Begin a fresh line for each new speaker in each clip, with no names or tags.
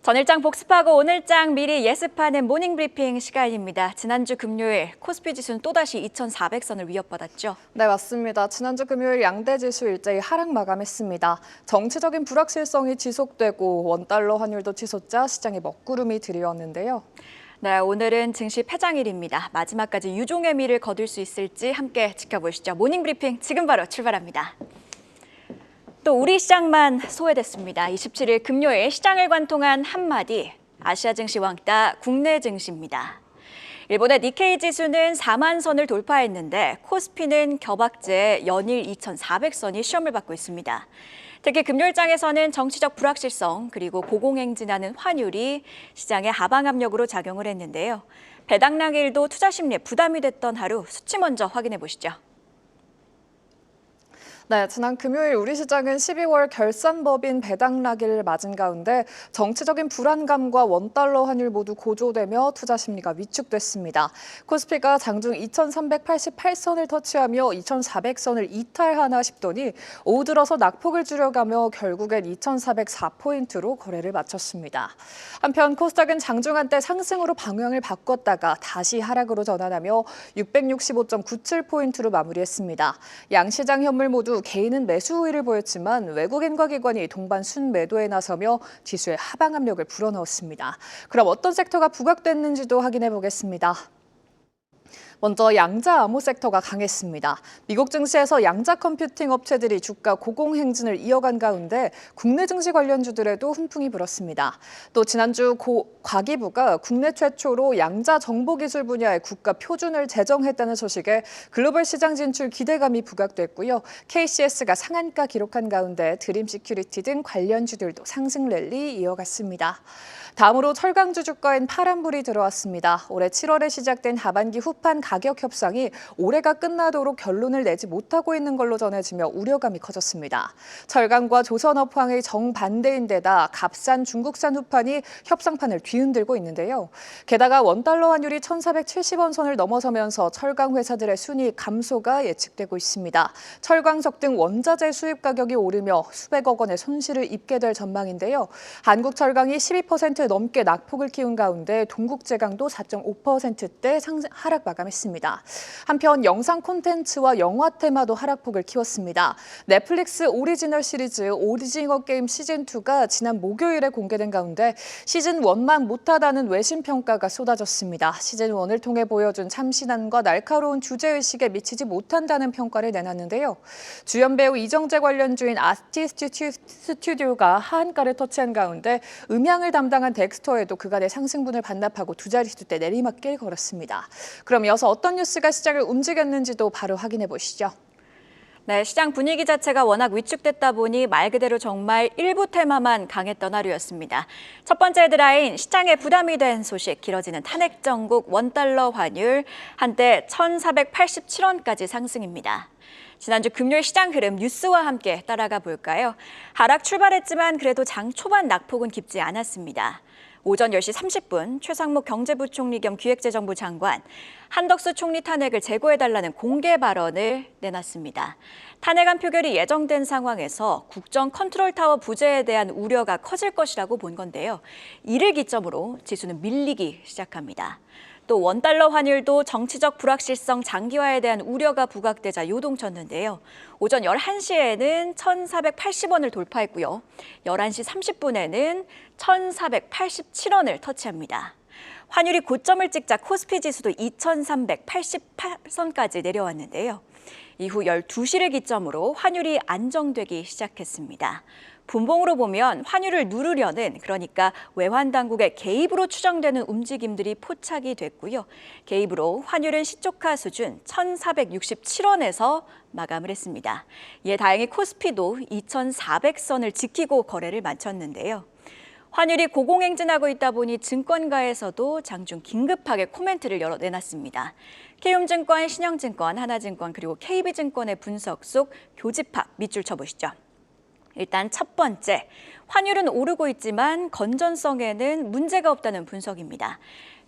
전일장 복습하고 오늘장 미리 예습하는 모닝브리핑 시간입니다. 지난주 금요일 코스피 지수는 또다시 2,400선을 위협받았죠.
네, 맞습니다. 지난주 금요일 양대 지수 일제히 하락 마감했습니다. 정치적인 불확실성이 지속되고 원달러 환율도 치솟자 시장에 먹구름이 들이웠는데요.
네, 오늘은 증시 폐장일입니다. 마지막까지 유종의 미를 거둘 수 있을지 함께 지켜보시죠. 모닝브리핑 지금 바로 출발합니다. 또 우리 시장만 소외됐습니다. 27일 금요일 시장을 관통한 한마디, 아시아 증시 왕따 국내 증시입니다. 일본의 니케이 지수는 4만 선을 돌파했는데 코스피는 겨박제 연일 2,400선이 시험을 받고 있습니다. 특히 금요일장에서는 정치적 불확실성 그리고 고공행진하는 환율이 시장의 하방 압력으로 작용을 했는데요. 배당락일도 투자 심리에 부담이 됐던 하루, 수치 먼저 확인해 보시죠.
네, 지난 금요일 우리 시장은 12월 결산법인 배당락일을 맞은 가운데 정치적인 불안감과 원달러 환율 모두 고조되며 투자 심리가 위축됐습니다. 코스피가 장중 2,388선을 터치하며 2,400선을 이탈하나 싶더니 오후 들어서 낙폭을 줄여가며 결국엔 2,404포인트로 거래를 마쳤습니다. 한편 코스닥은 장중 한때 상승으로 방향을 바꿨다가 다시 하락으로 전환하며 665.97포인트로 마무리했습니다. 양시장 현물 모두 개인은 매수 우위를 보였지만 외국인과 기관이 동반 순매도에 나서며 지수의 하방 압력을 불어넣었습니다. 그럼 어떤 섹터가 부각됐는지도 확인해 보겠습니다. 먼저 양자 암호 섹터가 강했습니다. 미국 증시에서 양자 컴퓨팅 업체들이 주가 고공행진을 이어간 가운데 국내 증시 관련주들에도 훈풍이 불었습니다. 또 지난주 과기부가 국내 최초로 양자 정보기술 분야의 국가 표준을 제정했다는 소식에 글로벌 시장 진출 기대감이 부각됐고요. KCS가 상한가 기록한 가운데 드림 시큐리티 등 관련주들도 상승 랠리 이어갔습니다. 다음으로 철강주 주가엔 파란불이 들어왔습니다. 올해 7월에 시작된 하반기 후판 가격 협상이 올해가 끝나도록 결론을 내지 못하고 있는 걸로 전해지며 우려감이 커졌습니다. 철강과 조선업황의 정반대인 데다 값싼 중국산 후판이 협상판을 뒤흔들고 있는데요. 게다가 원달러 환율이 1,470원 선을 넘어서면서 철강 회사들의 순이익 감소가 예측되고 있습니다. 철광석 등 원자재 수입 가격이 오르며 수백억 원의 손실을 입게 될 전망인데요. 한국철강이 12% 넘게 낙폭을 키운 가운데 동국제강도 4.5%대 하락 마감했습니다. 한편 영상 콘텐츠와 영화 테마도 하락폭을 키웠습니다. 넷플릭스 오리지널 시리즈 오징어 게임 시즌2가 지난 목요일에 공개된 가운데 시즌1만 못하다는 외신 평가가 쏟아졌습니다. 시즌1을 통해 보여준 참신함과 날카로운 주제의식에 미치지 못한다는 평가를 내놨는데요. 주연 배우 이정재 관련주인 아티스트 스튜디오가 하한가를 터치한 가운데 음향을 담당한 덱스터에도 그간의 상승분을 반납하고 두 자릿수대 내리막길 걸었습니다. 그럼 이어서 어떤 뉴스가 시장을 움직였는지도 바로 확인해 보시죠.
네, 시장 분위기 자체가 워낙 위축됐다 보니 말 그대로 정말 일부 테마만 강했던 하루였습니다. 첫 번째 헤드라인, 시장에 부담이 된 소식, 길어지는 탄핵 정국 원달러 환율, 한때 1,487원까지 상승입니다. 지난주 금요일 시장 흐름 뉴스와 함께 따라가 볼까요? 하락 출발했지만 그래도 장 초반 낙폭은 깊지 않았습니다. 오전 10시 30분 최상목 경제부총리 겸 기획재정부 장관, 한덕수 총리 탄핵을 재고해달라는 공개 발언을 내놨습니다. 탄핵안 표결이 예정된 상황에서 국정 컨트롤타워 부재에 대한 우려가 커질 것이라고 본 건데요. 이를 기점으로 지수는 밀리기 시작합니다. 또 원달러 환율도 정치적 불확실성 장기화에 대한 우려가 부각되자 요동쳤는데요. 오전 11시에는 1,480원을 돌파했고요. 11시 30분에는 1,487원을 터치합니다. 환율이 고점을 찍자 코스피 지수도 2,388선까지 내려왔는데요. 이후 12시를 기점으로 환율이 안정되기 시작했습니다. 분봉으로 보면 환율을 누르려는, 그러니까 외환당국의 개입으로 추정되는 움직임들이 포착이 됐고요. 개입으로 환율은 시초가 수준 1,467원에서 마감을 했습니다. 이에 다행히 코스피도 2,400선을 지키고 거래를 마쳤는데요. 환율이 고공행진하고 있다 보니 증권가에서도 장중 긴급하게 코멘트를 내놨습니다. 키움증권, 신영증권, 하나증권 그리고 KB증권의 분석 속 교집합 밑줄 쳐보시죠. 일단 첫 번째, 환율은 오르고 있지만 건전성에는 문제가 없다는 분석입니다.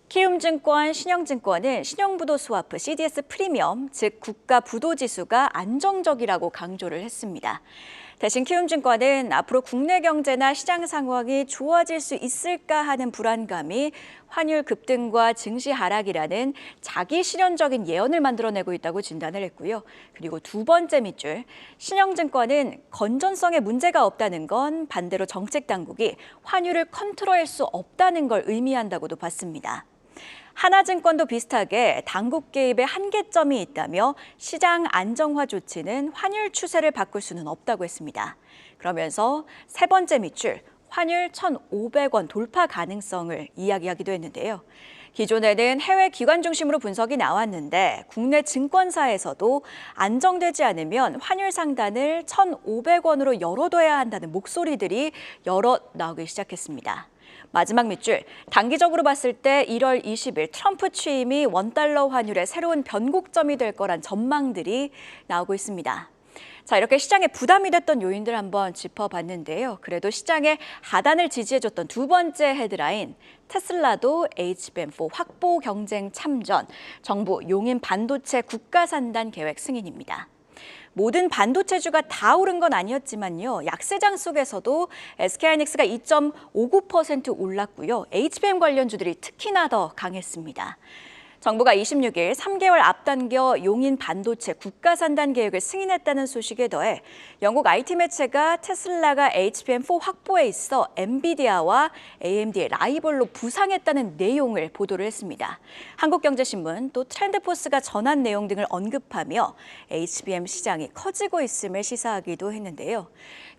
키움증권, 신영증권은 신용부도 스와프 CDS 프리미엄, 즉 국가 부도 지수가 안정적이라고 강조를 했습니다. 대신 키움증권은 앞으로 국내 경제나 시장 상황이 좋아질 수 있을까 하는 불안감이 환율 급등과 증시 하락이라는 자기 실현적인 예언을 만들어내고 있다고 진단을 했고요. 그리고 두 번째 밑줄, 신영증권은 건전성에 문제가 없다는 건 반대로 정책 당국이 환율을 컨트롤할 수 없다는 걸 의미한다고도 봤습니다. 하나증권도 비슷하게 당국 개입의 한계점이 있다며 시장 안정화 조치는 환율 추세를 바꿀 수는 없다고 했습니다. 그러면서 세 번째 밑줄, 환율 1,500원 돌파 가능성을 이야기하기도 했는데요. 기존에는 해외 기관 중심으로 분석이 나왔는데 국내 증권사에서도 안정되지 않으면 환율 상단을 1,500원으로 열어둬야 한다는 목소리들이 여러 나오기 시작했습니다. 마지막 밑줄, 단기적으로 봤을 때 1월 20일 트럼프 취임이 원달러 환율의 새로운 변곡점이 될 거란 전망들이 나오고 있습니다. 자, 이렇게 시장에 부담이 됐던 요인들 한번 짚어봤는데요. 그래도 시장의 하단을 지지해줬던 두 번째 헤드라인, 테슬라도 HBM4 확보 경쟁 참전, 정부 용인 반도체 국가산단 계획 승인입니다. 모든 반도체주가 다 오른 건 아니었지만요. 약세장 속에서도 SK하이닉스가 2.59% 올랐고요. HBM 관련주들이 특히나 더 강했습니다. 정부가 26일 3개월 앞당겨 용인 반도체 국가산단 계획을 승인했다는 소식에 더해 영국 IT 매체가 테슬라가 HBM4 확보에 있어 엔비디아와 AMD의 라이벌로 부상했다는 내용을 보도를 했습니다. 한국경제신문 또 트렌드포스가 전한 내용 등을 언급하며 HBM 시장이 커지고 있음을 시사하기도 했는데요.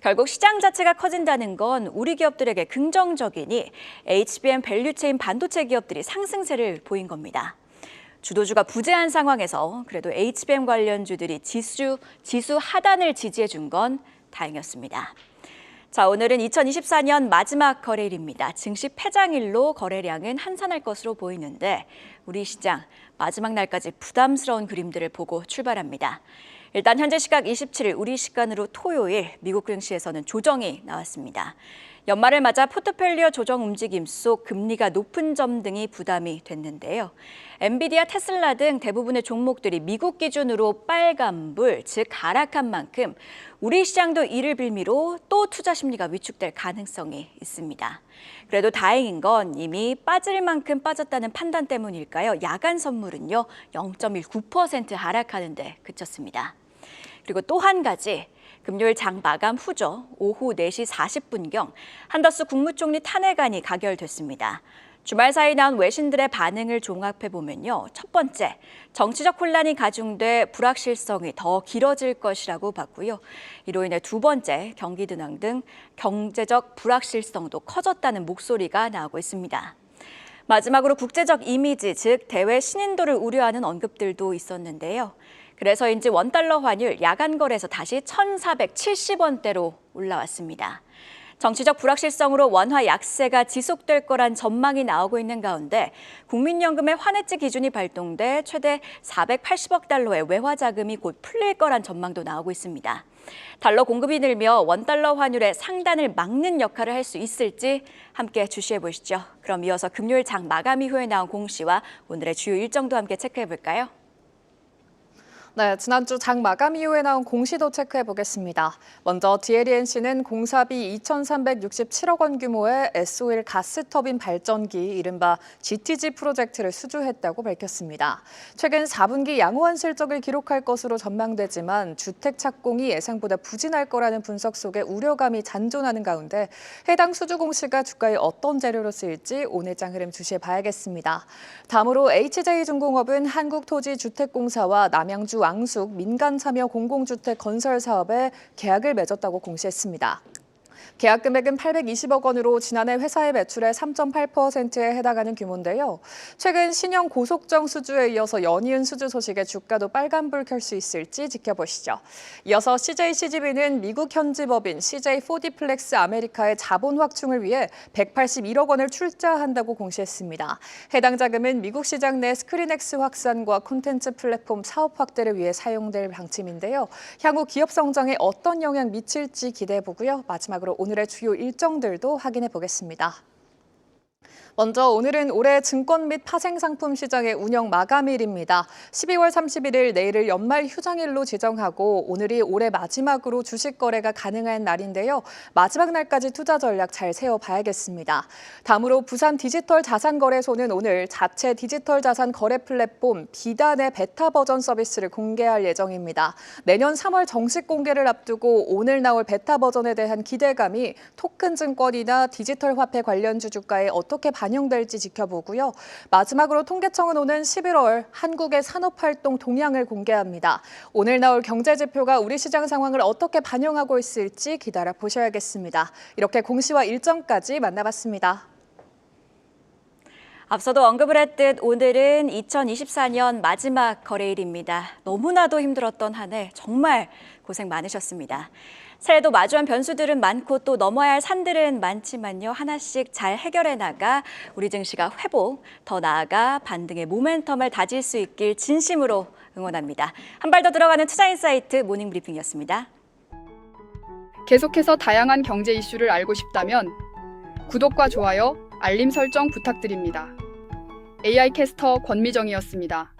결국 시장 자체가 커진다는 건 우리 기업들에게 긍정적이니 HBM 밸류체인 반도체 기업들이 상승세를 보인 겁니다. 주도주가 부재한 상황에서 그래도 HBM 관련주들이 지수 하단을 지지해 준 건 다행이었습니다. 자, 오늘은 2024년 마지막 거래일입니다. 증시 폐장일로 거래량은 한산할 것으로 보이는데 우리 시장 마지막 날까지 부담스러운 그림들을 보고 출발합니다. 일단 현재 시각 27일 우리 시간으로 토요일 미국 증시에서는 조정이 나왔습니다. 연말을 맞아 포트폴리오 조정 움직임 속 금리가 높은 점 등이 부담이 됐는데요. 엔비디아, 테슬라 등 대부분의 종목들이 미국 기준으로 빨간불, 즉 하락한 만큼 우리 시장도 이를 빌미로 또 투자 심리가 위축될 가능성이 있습니다. 그래도 다행인 건 이미 빠질 만큼 빠졌다는 판단 때문일까요? 야간 선물은요 0.19% 하락하는 데 그쳤습니다. 그리고 또 한 가지. 금요일 장 마감 후죠. 오후 4시 40분경 한더스 국무총리 탄핵안이 가결됐습니다. 주말 사이 나온 외신들의 반응을 종합해보면요. 첫 번째, 정치적 혼란이 가중돼 불확실성이 더 길어질 것이라고 봤고요. 이로 인해 두 번째, 경기 둔화 등 경제적 불확실성도 커졌다는 목소리가 나오고 있습니다. 마지막으로 국제적 이미지, 즉 대외 신인도를 우려하는 언급들도 있었는데요. 그래서인지 원달러 환율 야간 거래에서 다시 1,470원대로 올라왔습니다. 정치적 불확실성으로 원화 약세가 지속될 거란 전망이 나오고 있는 가운데 국민연금의 환해지 기준이 발동돼 최대 480억 달러의 외화 자금이 곧 풀릴 거란 전망도 나오고 있습니다. 달러 공급이 늘며 원달러 환율의 상단을 막는 역할을 할 수 있을지 함께 주시해 보시죠. 그럼 이어서 금요일 장 마감 이후에 나온 공시와 오늘의 주요 일정도 함께 체크해 볼까요?
네, 지난주 장 마감 이후에 나온 공시도 체크해 보겠습니다. 먼저 DLENC는 공사비 2,367억 원 규모의 S-오일 가스터빈 발전기 이른바 GTG 프로젝트를 수주했다고 밝혔습니다. 최근 4분기 양호한 실적을 기록할 것으로 전망되지만 주택 착공이 예상보다 부진할 거라는 분석 속에 우려감이 잔존하는 가운데 해당 수주 공시가 주가에 어떤 재료로 쓰일지 오늘 장 흐름 주시해 봐야겠습니다. 다음으로 HJ중공업은 한국토지주택공사와 남양주 왕숙 민간 참여 공공주택 건설 사업에 계약을 맺었다고 공시했습니다. 계약 금액은 820억 원으로 지난해 회사의 매출의 3.8%에 해당하는 규모인데요. 최근 신형 고속정 수주에 이어서 연이은 수주 소식에 주가도 빨간불 켤 수 있을지 지켜보시죠. 이어서 CJCGV는 미국 현지 법인 CJ4D플렉스 아메리카의 자본 확충을 위해 181억 원을 출자한다고 공시했습니다. 해당 자금은 미국 시장 내 스크린X 확산과 콘텐츠 플랫폼 사업 확대를 위해 사용될 방침인데요. 향후 기업 성장에 어떤 영향 미칠지 기대해보고요. 마지막으로 오늘의 주요 일정들도 확인해 보겠습니다. 먼저 오늘은 올해 증권 및 파생상품 시장의 운영 마감일입니다. 12월 31일 내일을 연말 휴장일로 지정하고 오늘이 올해 마지막으로 주식 거래가 가능한 날인데요. 마지막 날까지 투자 전략 잘 세워봐야겠습니다. 다음으로 부산 디지털 자산거래소는 오늘 자체 디지털 자산 거래 플랫폼 비단의 베타 버전 서비스를 공개할 예정입니다. 내년 3월 정식 공개를 앞두고 오늘 나올 베타 버전에 대한 기대감이 토큰 증권이나 디지털 화폐 관련주 주가에 어떻게 반영될지 지켜보고요. 마지막으로 통계청은 오는 11월 한국의 산업활동 동향을 공개합니다. 오늘 나올 경제지표가 우리 시장 상황을 어떻게 반영하고 있을지 기다려 보셔야겠습니다. 이렇게 공시와 일정까지 만나봤습니다.
앞서도 언급을 했듯 오늘은 2024년 마지막 거래일입니다. 너무나도 힘들었던 한 해 정말 고생 많으셨습니다. 새해도 마주한 변수들은 많고 또 넘어야 할 산들은 많지만요. 하나씩 잘 해결해 나가 우리 증시가 회복, 더 나아가 반등의 모멘텀을 다질 수 있길 진심으로 응원합니다. 한 발 더 들어가는 투자인사이트 모닝브리핑이었습니다.
계속해서 다양한 경제 이슈를 알고 싶다면 구독과 좋아요, 알림 설정 부탁드립니다. AI 캐스터 권미정이었습니다.